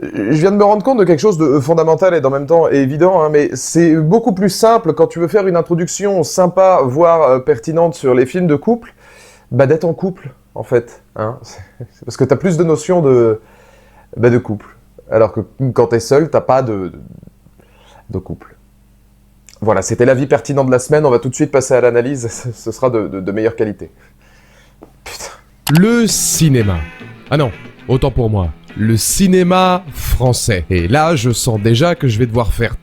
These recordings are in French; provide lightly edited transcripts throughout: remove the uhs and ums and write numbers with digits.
Je viens de me rendre compte de quelque chose de fondamental et en même temps évident, hein, mais c'est beaucoup plus simple quand tu veux faire une introduction sympa, voire pertinente sur les films de couple, d'être en couple, en fait. Hein. C'est parce que t'as plus de notions de couple. Alors que quand t'es seul, t'as pas de couple. Voilà, c'était l'avis pertinent de la semaine, on va tout de suite passer à l'analyse, ce sera de meilleure qualité. Putain. Le cinéma. Ah non, autant pour moi. Le cinéma français. Et là, je sens déjà que je vais devoir faire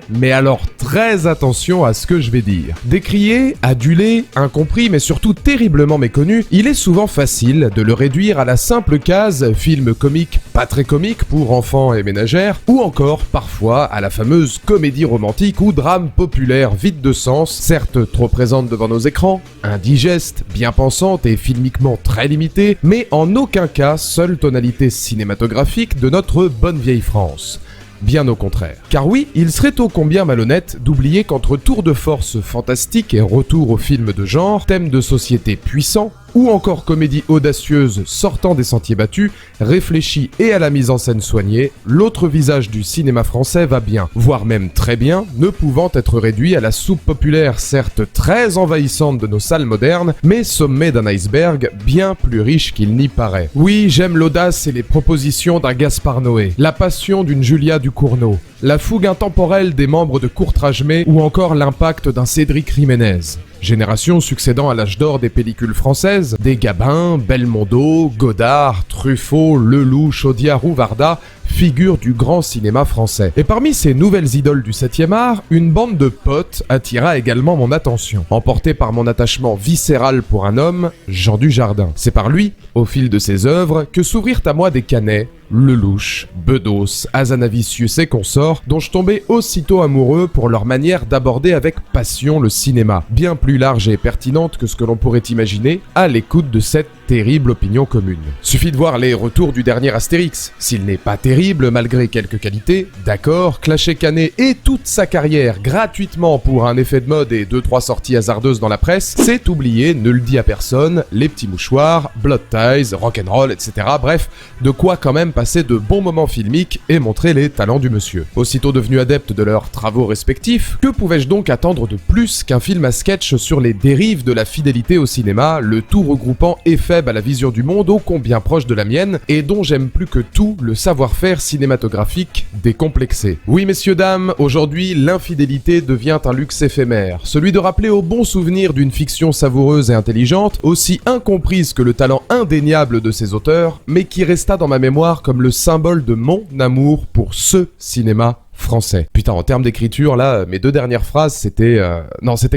mais alors très attention à ce que je vais dire. Décrié, adulé, incompris, mais surtout terriblement méconnu, il est souvent facile de le réduire à la simple case film comique, pas très comique pour enfants et ménagères, ou encore parfois à la fameuse comédie romantique ou drame populaire vide de sens, certes trop présente devant nos écrans, indigeste, bien pensante et filmiquement très limitée, mais en aucun cas seule tonalité cinématographique de notre bonne vieille France. Bien au contraire. Car oui, il serait ô combien malhonnête d'oublier qu'entre tour de force fantastique et retour au film de genre, thème de société puissant, ou encore comédie audacieuse sortant des sentiers battus, réfléchie et à la mise en scène soignée, l'autre visage du cinéma français va bien, voire même très bien, ne pouvant être réduit à la soupe populaire certes très envahissante de nos salles modernes, mais sommet d'un iceberg bien plus riche qu'il n'y paraît. Oui, j'aime l'audace et les propositions d'un Gaspard Noé, la passion d'une Julia Ducournau, la fougue intemporelle des membres de Courtrajmé ou encore l'impact d'un Cédric Jiménez. Génération succédant à l'âge d'or des pellicules françaises, des Gabin, Belmondo, Godard, Truffaut, Lelouch, Audiard ou Varda, figure du grand cinéma français. Et parmi ces nouvelles idoles du 7e art, une bande de potes attira également mon attention, emporté par mon attachement viscéral pour un homme, Jean Dujardin. C'est par lui, au fil de ses œuvres, que s'ouvrirent à moi des Canet, Lelouch, Bedos, Hazanavicius et consorts, dont je tombais aussitôt amoureux pour leur manière d'aborder avec passion le cinéma, bien plus large et pertinente que ce que l'on pourrait imaginer à l'écoute de cette terrible opinion commune. Suffit de voir les retours du dernier Astérix. S'il n'est pas terrible malgré quelques qualités, d'accord, clasher Canet et toute sa carrière gratuitement pour un effet de mode et 2-3 sorties hasardeuses dans la presse, c'est oublier, ne le dit à personne, les petits mouchoirs, Blood Ties, Rock'n'Roll, etc. Bref, de quoi quand même passer de bons moments filmiques et montrer les talents du monsieur. Aussitôt devenu adepte de leurs travaux respectifs, que pouvais-je donc attendre de plus qu'un film à sketch sur les dérives de la fidélité au cinéma, le tout regroupant effets à la vision du monde ô combien proche de la mienne et dont j'aime plus que tout le savoir-faire cinématographique décomplexé. Oui messieurs dames, aujourd'hui l'infidélité devient un luxe éphémère, celui de rappeler au bon souvenir d'une fiction savoureuse et intelligente, aussi incomprise que le talent indéniable de ses auteurs, mais qui resta dans ma mémoire comme le symbole de mon amour pour ce cinéma français. Putain, en termes d'écriture, là, mes 2 dernières phrases, c'était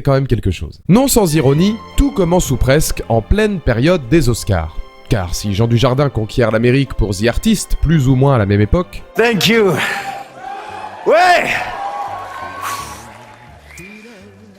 quand même quelque chose. Non sans ironie, tout commence ou presque en pleine période des Oscars. Car si Jean Dujardin conquiert l'Amérique pour The Artist, plus ou moins à la même époque... Thank you. Ouais.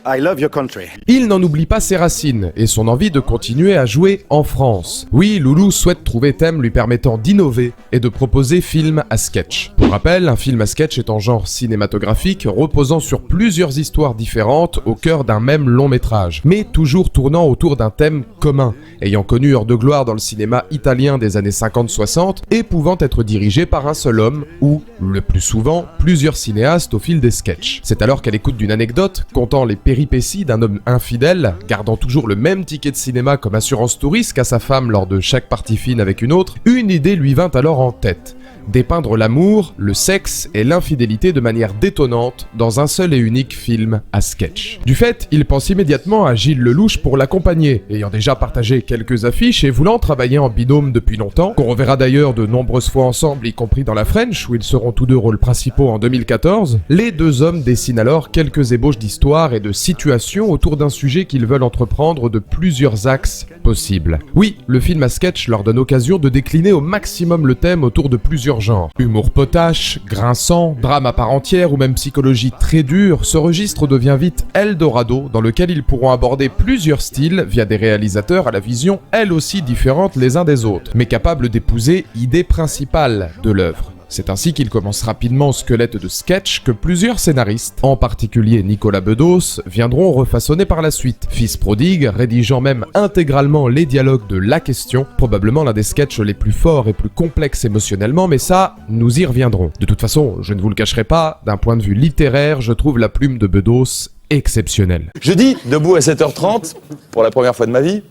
I love your country. Il n'en oublie pas ses racines et son envie de continuer à jouer en France. Oui, Loulou souhaite trouver thème lui permettant d'innover et de proposer film à sketch. Pour rappel, un film à sketch est en genre cinématographique reposant sur plusieurs histoires différentes au cœur d'un même long métrage, mais toujours tournant autour d'un thème commun, ayant connu heure de gloire dans le cinéma italien des années 50-60 et pouvant être dirigé par un seul homme ou, le plus souvent, plusieurs cinéastes au fil des sketchs. C'est alors qu'à l'écoute d'une anecdote contant les péripéties d'un homme infidèle, gardant toujours le même ticket de cinéma comme assurance tout risque à sa femme lors de chaque partie fine avec une autre, une idée lui vint alors en tête. Dépeindre l'amour, le sexe et l'infidélité de manière détonnante dans un seul et unique film à sketch. Du fait, il pense immédiatement à Gilles Lelouch pour l'accompagner, ayant déjà partagé quelques affiches et voulant travailler en binôme depuis longtemps, qu'on reverra d'ailleurs de nombreuses fois ensemble, y compris dans La French, où ils seront tous deux rôles principaux en 2014, les deux hommes dessinent alors quelques ébauches d'histoire et de situations autour d'un sujet qu'ils veulent entreprendre de plusieurs axes possibles. Oui, le film à sketch leur donne occasion de décliner au maximum le thème autour de plusieurs genres. Humour potache, grinçant, drame à part entière ou même psychologie très dure, ce registre devient vite Eldorado dans lequel ils pourront aborder plusieurs styles via des réalisateurs à la vision elles aussi différentes les uns des autres, mais capables d'épouser l'idée principale de l'œuvre. C'est ainsi qu'il commence rapidement squelette de sketch que plusieurs scénaristes, en particulier Nicolas Bedos, viendront refaçonner par la suite. Fils prodigue, rédigeant même intégralement les dialogues de La Question, probablement l'un des sketchs les plus forts et plus complexes émotionnellement, mais ça, nous y reviendrons. De toute façon, je ne vous le cacherai pas, d'un point de vue littéraire, je trouve la plume de Bedos exceptionnelle. Jeudi, debout à 7h30, pour la première fois de ma vie,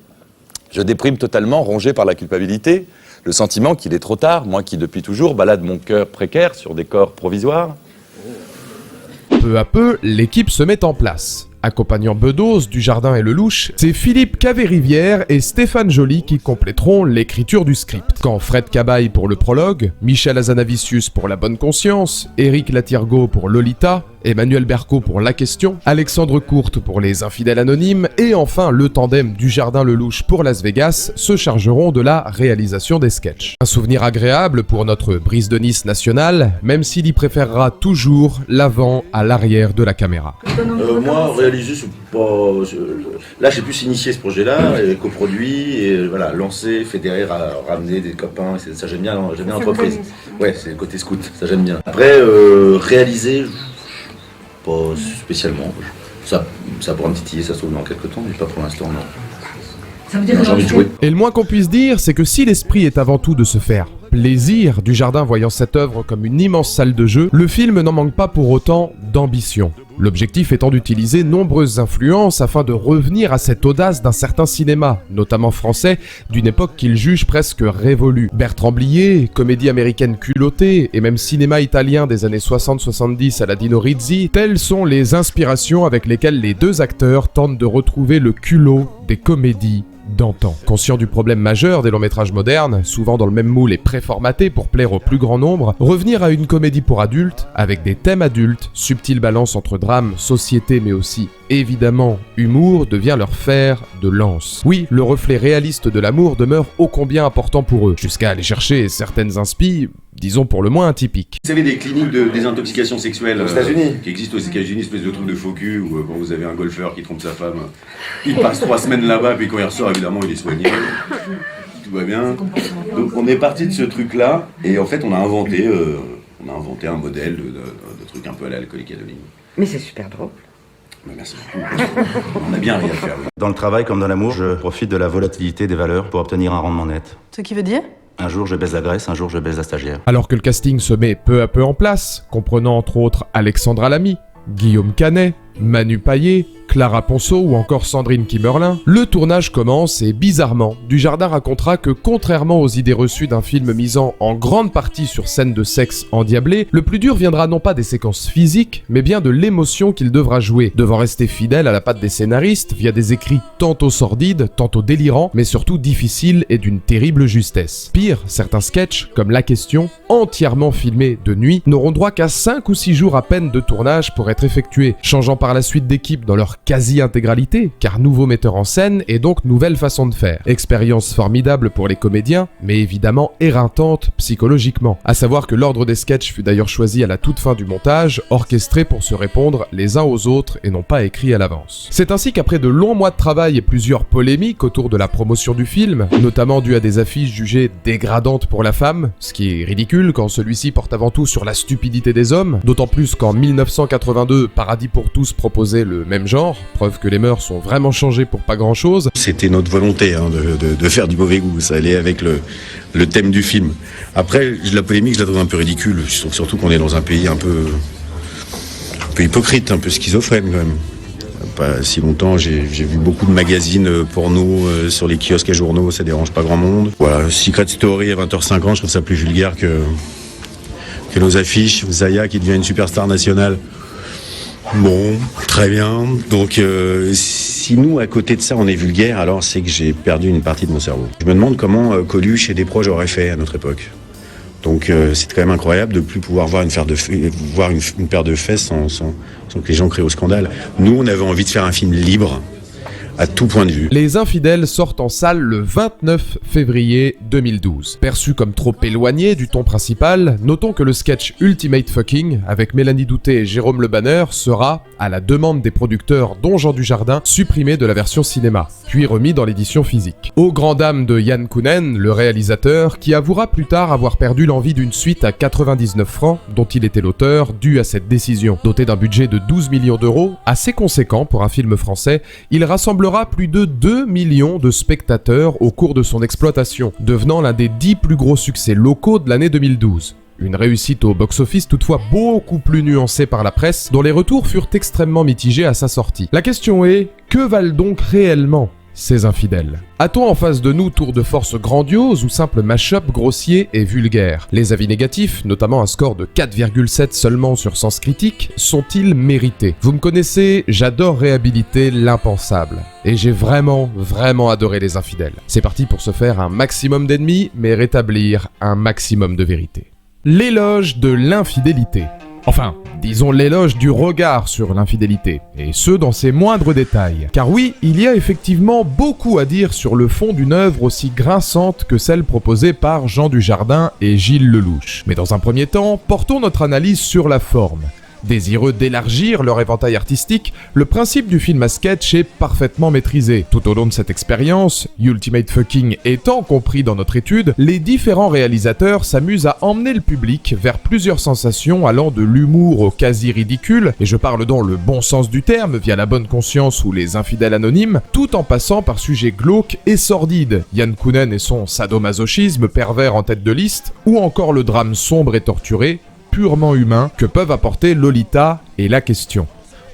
je déprime totalement, rongé par la culpabilité, le sentiment qu'il est trop tard, moi qui depuis toujours balade mon cœur précaire sur des corps provisoires. Peu à peu, l'équipe se met en place. Accompagnant Bedos, Dujardin et Lelouch, c'est Philippe Cavé-Rivière et Stéphane Joly qui compléteront l'écriture du script. Quand Fred Cabaye pour le prologue, Michel Hazanavicius pour La Bonne Conscience, Éric Latirgo pour Lolita, Emmanuel Berco pour La Question, Alexandre Courte pour Les Infidèles Anonymes et enfin le tandem Dujardin-Lelouch pour Las Vegas se chargeront de la réalisation des sketchs. Un souvenir agréable pour notre Brise de Nice national, même s'il y préférera toujours l'avant à l'arrière de la caméra. Moi, réaliser, c'est pas... Là, j'ai plus initié ce projet-là, et coproduit, et voilà, lancé, fédéré, ramener des copains, ça j'aime bien l'entreprise. Ouais, c'est le côté scout, ça j'aime bien. Après, réaliser, pas spécialement. Ça pourra me titiller, ça se trouve dans quelques temps, mais pas pour l'instant, non. Ça veut dire J'ai envie de jouer. Et le moins qu'on puisse dire, c'est que si l'esprit est avant tout de se faire plaisir, Dujardin voyant cette œuvre comme une immense salle de jeu, le film n'en manque pas pour autant d'ambition. L'objectif étant d'utiliser nombreuses influences afin de revenir à cette audace d'un certain cinéma, notamment français, d'une époque qu'il juge presque révolue. Bertrand Blier, comédie américaine culottée, et même cinéma italien des années 60-70 à la Dino Risi, telles sont les inspirations avec lesquelles les deux acteurs tentent de retrouver le culot des comédies d'antan. Conscient du problème majeur des longs métrages modernes, souvent dans le même moule et préformaté pour plaire au plus grand nombre, revenir à une comédie pour adultes, avec des thèmes adultes, subtile balance entre drame, société mais aussi, évidemment, humour, devient leur fer de lance. Oui, le reflet réaliste de l'amour demeure ô combien important pour eux, jusqu'à aller chercher certaines inspi, disons pour le moins atypiques. Vous savez, des cliniques de désintoxication sexuelle Aux États-Unis. qui existent aux États-Unis, espèce de truc de faux cul où quand vous avez un golfeur qui trompe sa femme, il passe 3 semaines là-bas, puis quand il ressort, évidemment, il est soigné. Tout va bien. Donc on est parti de ce truc-là, et en fait, on a inventé un modèle de truc un peu à l'alcoolique anonyme. Mais c'est super drôle. Bah, merci beaucoup. On a bien rien à faire. Oui. Dans le travail comme dans l'amour, je profite de la volatilité des valeurs pour obtenir un rendement net. Ce qui veut dire ? Un jour je baise la Grèce, un jour je baise la stagiaire. Alors que le casting se met peu à peu en place, comprenant entre autres Alexandra Lamy, Guillaume Canet, Manu Payet, Clara Ponceau ou encore Sandrine Kimerlin, le tournage commence et bizarrement, Dujardin racontera que contrairement aux idées reçues d'un film misant en grande partie sur scènes de sexe endiablées, le plus dur viendra non pas des séquences physiques, mais bien de l'émotion qu'il devra jouer, devant rester fidèle à la patte des scénaristes via des écrits tantôt sordides, tantôt délirants, mais surtout difficiles et d'une terrible justesse. Pire, certains sketchs, comme La Question, entièrement filmés de nuit, n'auront droit qu'à 5 ou 6 jours à peine de tournage pour être effectués, changeant par la suite d'équipe dans leur quasi-intégralité, car nouveau metteur en scène et donc nouvelle façon de faire. Expérience formidable pour les comédiens, mais évidemment éreintante psychologiquement. À savoir que l'ordre des sketchs fut d'ailleurs choisi à la toute fin du montage, orchestré pour se répondre les uns aux autres et non pas écrit à l'avance. C'est ainsi qu'après de longs mois de travail et plusieurs polémiques autour de la promotion du film, notamment dû à des affiches jugées dégradantes pour la femme, ce qui est ridicule quand celui-ci porte avant tout sur la stupidité des hommes, d'autant plus qu'en 1982, Paradis pour tous proposait le même genre, preuve que les mœurs sont vraiment changées pour pas grand-chose. C'était notre volonté de faire du mauvais goût, ça allait avec le thème du film. Après, la polémique, je la trouve un peu ridicule. Je trouve surtout qu'on est dans un pays un peu hypocrite, un peu schizophrène quand même. Pas si longtemps, j'ai vu beaucoup de magazines porno sur les kiosques à journaux, ça dérange pas grand monde. Voilà, Secret Story à 20h50, je trouve ça plus vulgaire que nos affiches. Zaya qui devient une superstar nationale. Bon, très bien. Donc, si nous, à côté de ça, on est vulgaire, alors c'est que j'ai perdu une partie de mon cerveau. Je me demande comment Coluche et Desproges auraient fait à notre époque. Donc, c'est quand même incroyable de ne plus pouvoir voir une paire de fesses sans que les gens crient au scandale. Nous, on avait envie de faire un film libre, à tout point de vue. Les Infidèles sortent en salle le 29 février 2012. Perçu comme trop éloigné du ton principal, notons que le sketch Ultimate Fucking, avec Mélanie Doutet et Jérôme Le Banner, sera, à la demande des producteurs dont Jean Dujardin, supprimé de la version cinéma, puis remis dans l'édition physique. Aux grandes dames de Yann Kounen, le réalisateur, qui avouera plus tard avoir perdu l'envie d'une suite à 99 francs, dont il était l'auteur, dû à cette décision. Doté d'un budget de 12 millions d'euros, assez conséquent pour un film français, il rassemblera plus de 2 millions de spectateurs au cours de son exploitation, devenant l'un des 10 plus gros succès locaux de l'année 2012. Une réussite au box-office toutefois beaucoup plus nuancée par la presse, dont les retours furent extrêmement mitigés à sa sortie. La question est, que valent donc réellement ces Infidèles? A-t-on en face de nous tour de force grandiose ou simple mash-up grossier et vulgaire? Les avis négatifs, notamment un score de 4,7 seulement sur Sens Critique, sont-ils mérités? Vous me connaissez, j'adore réhabiliter l'impensable. Et j'ai vraiment adoré Les Infidèles. C'est parti pour se faire un maximum d'ennemis, mais rétablir un maximum de vérité. L'éloge de l'infidélité. Enfin, disons l'éloge du regard sur l'infidélité, et ce dans ses moindres détails. Car oui, il y a effectivement beaucoup à dire sur le fond d'une œuvre aussi grinçante que celle proposée par Jean Dujardin et Gilles Lellouche. Mais dans un premier temps, portons notre analyse sur la forme. Désireux d'élargir leur éventail artistique, le principe du film à sketch est parfaitement maîtrisé. Tout au long de cette expérience, Ultimate Fucking étant compris dans notre étude, les différents réalisateurs s'amusent à emmener le public vers plusieurs sensations allant de l'humour au quasi-ridicule, et je parle dans le bon sens du terme via La Bonne Conscience ou Les Infidèles Anonymes, tout en passant par sujets glauques et sordides, Yann Kounen et son sadomasochisme pervers en tête de liste, ou encore le drame sombre et torturé, purement humain, que peuvent apporter Lolita et La Question.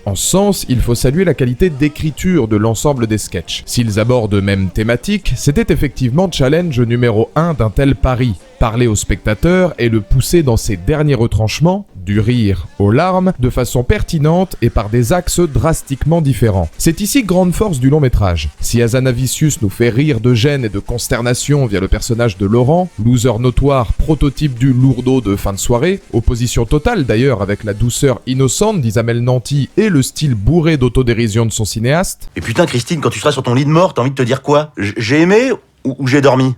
En ce sens, il faut saluer la qualité d'écriture de l'ensemble des sketchs. S'ils abordent même thématique, c'était effectivement challenge numéro 1 d'un tel pari. Parler au spectateur et le pousser dans ses derniers retranchements, du rire aux larmes, de façon pertinente et par des axes drastiquement différents. C'est ici grande force du long métrage. Si Hazanavicius nous fait rire de gêne et de consternation via le personnage de Laurent, loser notoire, prototype du lourdeau de fin de soirée, opposition totale d'ailleurs avec la douceur innocente d'Isabelle Nanty et le style bourré d'autodérision de son cinéaste. Et putain, Christine, quand tu seras sur ton lit de mort, t'as envie de te dire quoi? J'ai aimé ou j'ai dormi?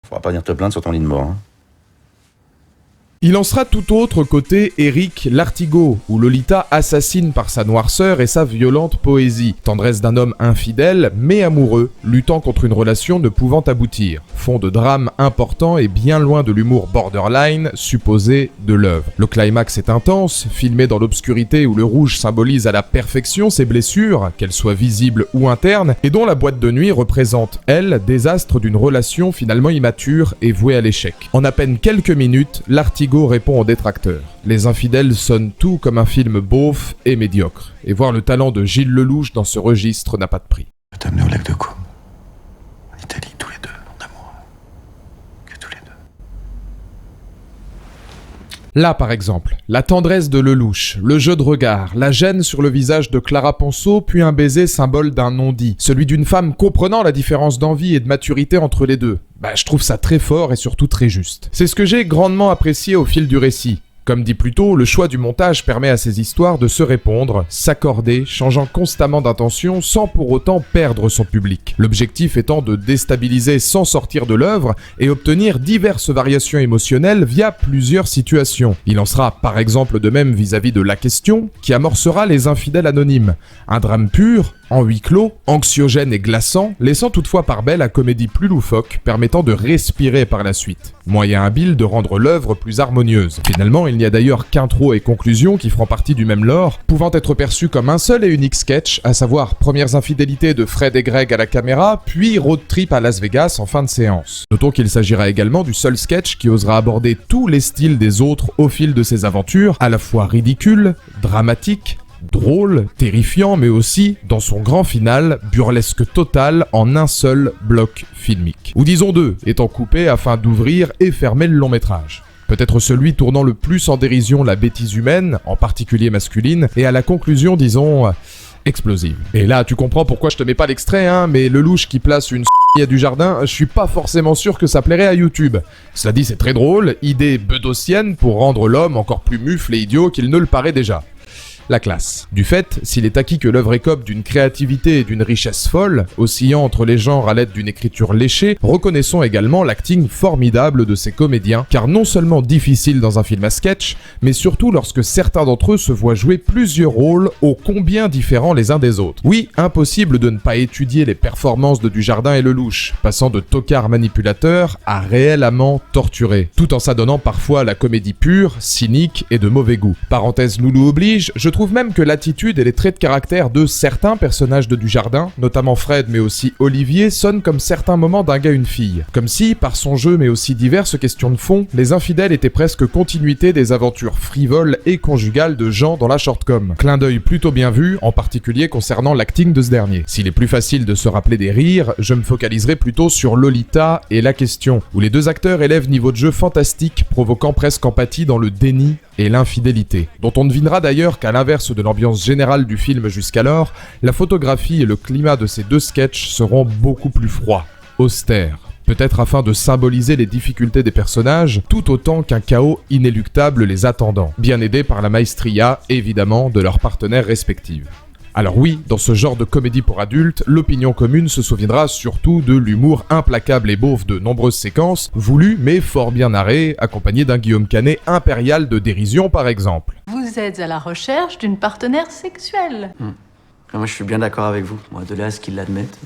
Faudra pas venir te plaindre sur ton lit de mort, hein. Il en sera tout autre côté Éric Lartigot, où Lolita assassine par sa noirceur et sa violente poésie. Tendresse d'un homme infidèle, mais amoureux, luttant contre une relation ne pouvant aboutir. Fond de drame important et bien loin de l'humour borderline supposé de l'œuvre. Le climax est intense, filmé dans l'obscurité où le rouge symbolise à la perfection ses blessures, qu'elles soient visibles ou internes, et dont la boîte de nuit représente, elle, désastre d'une relation finalement immature et vouée à l'échec. En à peine quelques minutes, Lartigot répond aux détracteurs. Les Infidèles sonnent tout comme un film beauf et médiocre. Et voir le talent de Gilles Lellouche dans ce registre n'a pas de prix. Je vais t'amener au lac de Côme, en Italie, tous les deux, en amour. Que tous les deux. Là, par exemple, la tendresse de Lellouche, le jeu de regard, la gêne sur le visage de Clara Ponceau, puis un baiser symbole d'un non-dit, celui d'une femme comprenant la différence d'envie et de maturité entre les deux. Je trouve ça très fort et surtout très juste. C'est ce que j'ai grandement apprécié au fil du récit. Comme dit plus tôt, le choix du montage permet à ces histoires de se répondre, s'accorder, changeant constamment d'intention sans pour autant perdre son public. L'objectif étant de déstabiliser sans sortir de l'œuvre et obtenir diverses variations émotionnelles via plusieurs situations. Il en sera par exemple de même vis-à-vis de La Question, qui amorcera Les Infidèles Anonymes. Un drame pur, en huis clos, anxiogène et glaçant, laissant toutefois par belle la comédie plus loufoque, permettant de respirer par la suite. Moyen habile de rendre l'œuvre plus harmonieuse. Finalement, il n'y a d'ailleurs qu'intro et conclusion qui feront partie du même lore, pouvant être perçus comme un seul et unique sketch, à savoir premières infidélités de Fred et Greg à la caméra, puis road trip à Las Vegas en fin de séance. Notons qu'il s'agira également du seul sketch qui osera aborder tous les styles des autres au fil de ses aventures, à la fois ridicule, dramatique, drôle, terrifiant, mais aussi, dans son grand final, burlesque total en un seul bloc filmique. Ou disons deux, étant coupé afin d'ouvrir et fermer le long métrage. Peut-être celui tournant le plus en dérision la bêtise humaine, en particulier masculine, et à la conclusion, disons, explosive. Et là, tu comprends pourquoi je te mets pas l'extrait, hein, mais Lellouche qui place une à Dujardin, je suis pas forcément sûr que ça plairait à YouTube. Cela dit, c'est très drôle, idée bedossienne pour rendre l'homme encore plus mufle et idiot qu'il ne le paraît déjà. la classe. Du fait, s'il est acquis que l'œuvre écope d'une créativité et d'une richesse folle, oscillant entre les genres à l'aide d'une écriture léchée, reconnaissons également l'acting formidable de ces comédiens, car non seulement difficile dans un film à sketch, mais surtout lorsque certains d'entre eux se voient jouer plusieurs rôles ô combien différents les uns des autres. Oui, impossible de ne pas étudier les performances de Dujardin et Lelouch, passant de tocard manipulateur à réel amant torturé, tout en s'adonnant parfois à la comédie pure, cynique et de mauvais goût. Parenthèse loulou oblige, je trouve même que l'attitude et les traits de caractère de certains personnages de Dujardin, notamment Fred mais aussi Olivier, sonnent comme certains moments d'un gars une fille. Comme si, par son jeu mais aussi diverses questions de fond, Les Infidèles étaient presque continuité des aventures frivoles et conjugales de Jean dans la shortcom. Clin d'œil plutôt bien vu, en particulier concernant l'acting de ce dernier. S'il est plus facile de se rappeler des rires, je me focaliserai plutôt sur Lolita et La Question, où les deux acteurs élèvent niveau de jeu fantastique, provoquant presque empathie dans le déni et l'infidélité, dont on devinera d'ailleurs qu'à l'inverse de l'ambiance générale du film jusqu'alors, la photographie et le climat de ces deux sketchs seront beaucoup plus froids, austères, peut-être afin de symboliser les difficultés des personnages, tout autant qu'un chaos inéluctable les attendant, bien aidés par la maestria, évidemment, de leurs partenaires respectifs. Alors oui, dans ce genre de comédie pour adultes, l'opinion commune se souviendra surtout de l'humour implacable et beauf de nombreuses séquences, voulues mais fort bien narrées, accompagnées d'un Guillaume Canet impérial de dérision par exemple. Vous êtes à la recherche d'une partenaire sexuelle. Moi je suis bien d'accord avec vous, moi de là à ce qu'ils l'admettent.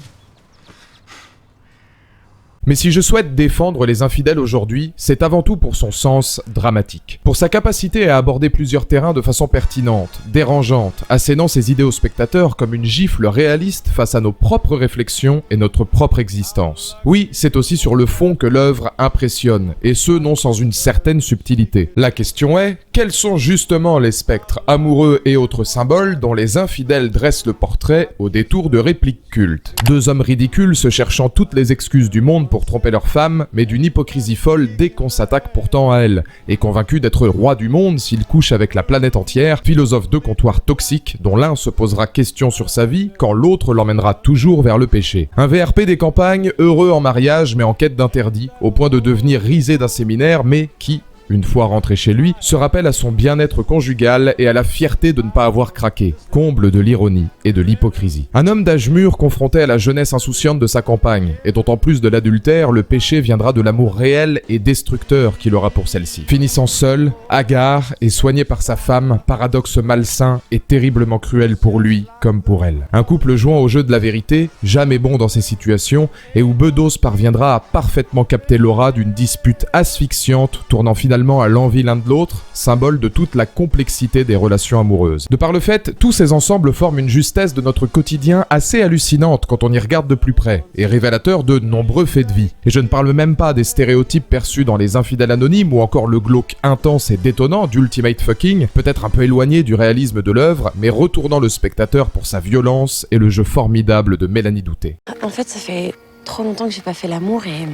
Mais si je souhaite défendre Les Infidèles aujourd'hui, c'est avant tout pour son sens dramatique. Pour sa capacité à aborder plusieurs terrains de façon pertinente, dérangeante, assénant ses idées aux spectateurs comme une gifle réaliste face à nos propres réflexions et notre propre existence. Oui, c'est aussi sur le fond que l'œuvre impressionne, et ce non sans une certaine subtilité. La question est, quels sont justement les spectres amoureux et autres symboles dont Les Infidèles dressent le portrait au détour de répliques cultes? Deux hommes ridicules se cherchant toutes les excuses du monde pour tromper leur femme, mais d'une hypocrisie folle dès qu'on s'attaque pourtant à elle, et convaincu d'être roi du monde s'il couche avec la planète entière, philosophe de comptoir toxique dont l'un se posera question sur sa vie quand l'autre l'emmènera toujours vers le péché. Un VRP des campagnes, heureux en mariage mais en quête d'interdit, au point de devenir risé d'un séminaire, mais qui, une fois rentré chez lui, se rappelle à son bien-être conjugal et à la fierté de ne pas avoir craqué, comble de l'ironie et de l'hypocrisie. Un homme d'âge mûr confronté à la jeunesse insouciante de sa compagne, et dont en plus de l'adultère, le péché viendra de l'amour réel et destructeur qu'il aura pour celle-ci. Finissant seul, hagard et soigné par sa femme, paradoxe malsain et terriblement cruel pour lui comme pour elle. Un couple jouant au jeu de la vérité, jamais bon dans ces situations, et où Bedos parviendra à parfaitement capter l'aura d'une dispute asphyxiante tournant finalement à l'envie l'un de l'autre, symbole de toute la complexité des relations amoureuses. De par le fait, tous ces ensembles forment une justesse de notre quotidien assez hallucinante quand on y regarde de plus près, et révélateur de nombreux faits de vie. Et je ne parle même pas des stéréotypes perçus dans Les Infidèles anonymes ou encore le glauque intense et détonnant d'Ultimate Fucking, peut-être un peu éloigné du réalisme de l'œuvre, mais retournant le spectateur pour sa violence et le jeu formidable de Mélanie Douté. En fait, ça fait trop longtemps que j'ai pas fait l'amour et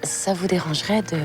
ça vous dérangerait de...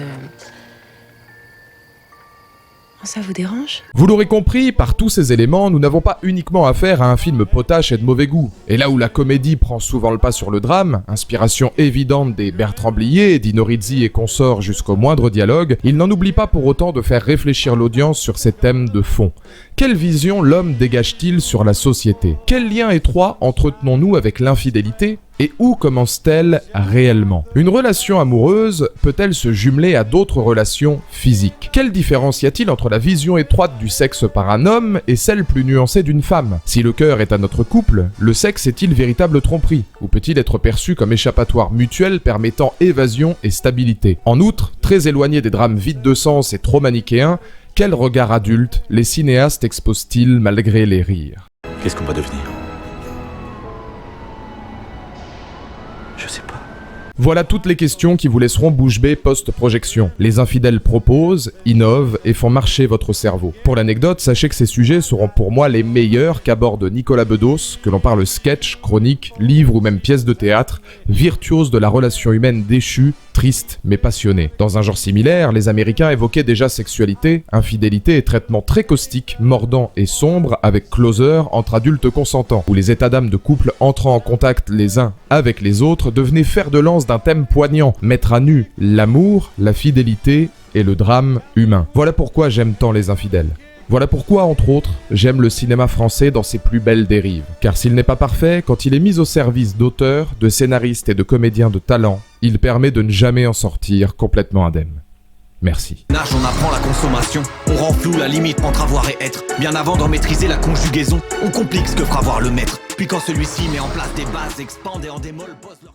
Ça vous dérange ? Vous l'aurez compris, par tous ces éléments, nous n'avons pas uniquement affaire à un film potache et de mauvais goût. Et là où la comédie prend souvent le pas sur le drame, inspiration évidente des Bertrand Blier, Dino Rizzi et consorts jusqu'au moindre dialogue, il n'en oublie pas pour autant de faire réfléchir l'audience sur ces thèmes de fond. Quelle vision l'homme dégage-t-il sur la société ? Quel lien étroit entretenons-nous avec l'infidélité ? Et où commence-t-elle réellement ? Une relation amoureuse peut-elle se jumeler à d'autres relations physiques ? Quelle différence y a-t-il entre la vision étroite du sexe par un homme et celle plus nuancée d'une femme ? Si le cœur est à notre couple, le sexe est-il véritable tromperie ? Ou peut-il être perçu comme échappatoire mutuel permettant évasion et stabilité ? En outre, très éloigné des drames vides de sens et trop manichéens, quel regard adulte les cinéastes exposent-ils malgré les rires ? Qu'est-ce qu'on va devenir? Je sais pas. Voilà toutes les questions qui vous laisseront bouche bée post-projection. Les Infidèles proposent, innovent et font marcher votre cerveau. Pour l'anecdote, sachez que ces sujets seront pour moi les meilleurs qu'aborde Nicolas Bedos, que l'on parle sketch, chronique, livre ou même pièce de théâtre, virtuose de la relation humaine déchue, triste mais passionnée. Dans un genre similaire, les Américains évoquaient déjà sexualité, infidélité et traitements très caustiques, mordants et sombres avec Closer entre adultes consentants, où les états d'âme de couples entrant en contact les uns avec les autres devenaient fer de lance d'un thème poignant, mettre à nu l'amour, la fidélité et le drame humain. Voilà pourquoi j'aime tant Les Infidèles. Voilà pourquoi, entre autres, j'aime le cinéma français dans ses plus belles dérives. Car s'il n'est pas parfait, quand il est mis au service d'auteurs, de scénaristes et de comédiens de talent, il permet de ne jamais en sortir complètement indemne. Merci. On apprend la consommation, on rend flou la limite entre avoir et être. Bien avant d'en maîtriser la conjugaison, on complique ce que fera voir le maître. Puis quand celui-ci met en place des bases, expande et en démol, pose leur...